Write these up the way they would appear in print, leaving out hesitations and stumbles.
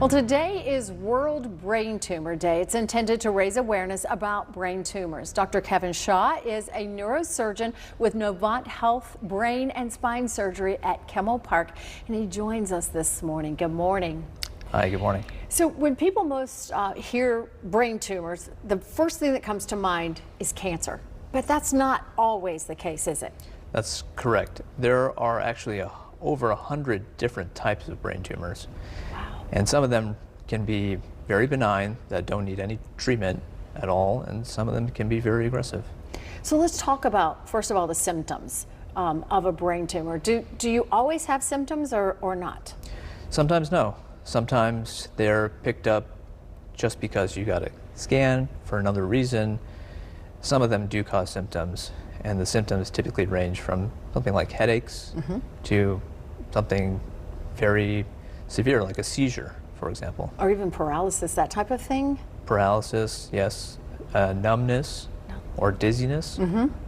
Well, today is World Brain Tumor Day. It's intended to raise awareness about brain tumors. Dr. Kevin Shaw is a neurosurgeon with Novant Health Brain and Spine Surgery at Kimmel Park, and he joins us this morning. Good morning. Hi, good morning. So when people most hear brain tumors, the first thing that comes to mind is cancer. But that's not always the case, is it? That's correct. There are actually over 100 different types of brain tumors. Wow. And some of them can be very benign that don't need any treatment at all, and some of them can be very aggressive. So let's talk about, first of all, the symptoms of a brain tumor. Do you always have symptoms or not? Sometimes no. Sometimes they're picked up just because you got a scan for another reason. Some of them do cause symptoms, and the symptoms typically range from something like headaches to something very severe, like a seizure, for example. Or even paralysis, that type of thing? Paralysis, yes. Numbness or dizziness,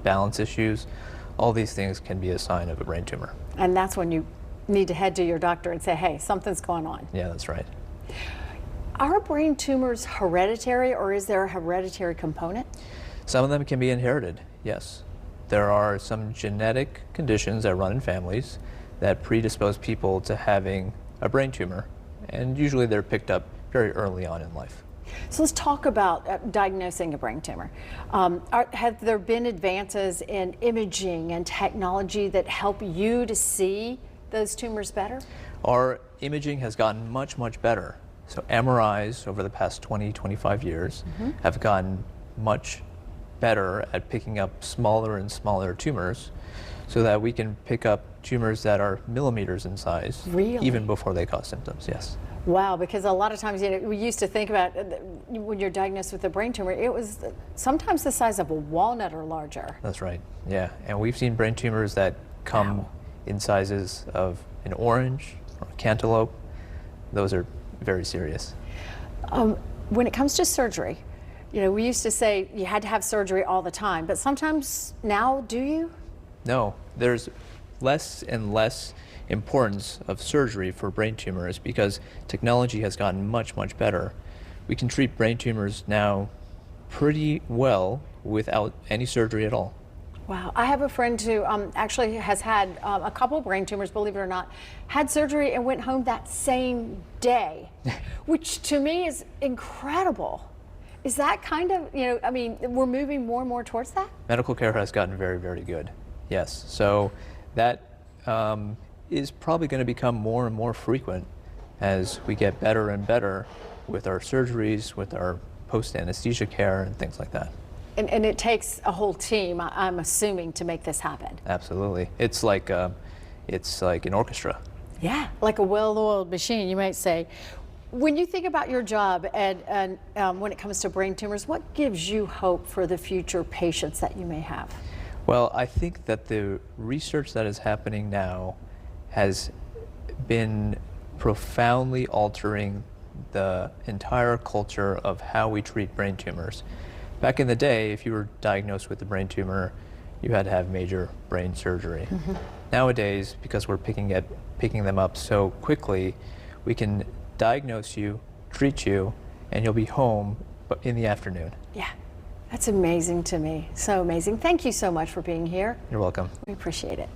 balance issues. All these things can be a sign of a brain tumor. And that's when you need to head to your doctor and say, hey, something's going on. Yeah, that's right. Are brain tumors hereditary, or is there a hereditary component? Some of them can be inherited, yes. There are some genetic conditions that run in families that predispose people to having a brain tumor, and usually they're picked up very early on in life. So let's talk about diagnosing a brain tumor. Have there been advances in imaging and technology that help you to see those tumors better? Our imaging has gotten much, much better. So MRIs over the past 20, 25 years have gotten much better at picking up smaller and smaller tumors so that we can pick up tumors that are millimeters in size. Really? Even before they cause symptoms, yes. Wow, because a lot of times, you know, we used to think about when you're diagnosed with a brain tumor, it was sometimes the size of a walnut or larger. That's right, yeah. And we've seen brain tumors that come in sizes of an orange or a cantaloupe. Those are very serious. When it comes to surgery, you know, we used to say you had to have surgery all the time, but sometimes now, do you? No, there's less and less importance of surgery for brain tumors because technology has gotten much, much better. We can treat brain tumors now pretty well without any surgery at all. Wow, I have a friend who actually has had a couple brain tumors, believe it or not, had surgery and went home that same day, which to me is incredible. Is that kind of, you know, I mean, we're moving more and more towards that? Medical care has gotten very, very good, yes. So that is probably going to become more and more frequent as we get better and better with our surgeries, with our post-anesthesia care and things like that. And it takes a whole team, I'm assuming, to make this happen. Absolutely. It's like an orchestra. Yeah, like a well-oiled machine, you might say. When you think about your job and when it comes to brain tumors, what gives you hope for the future patients that you may have? Well, I think that the research that is happening now has been profoundly altering the entire culture of how we treat brain tumors. Back in the day, if you were diagnosed with a brain tumor, you had to have major brain surgery. Nowadays, because we're picking them up so quickly, we can diagnose you, treat you, and you'll be home in the afternoon. Yeah, that's amazing to me. So amazing. Thank you so much for being here. You're welcome. We appreciate it.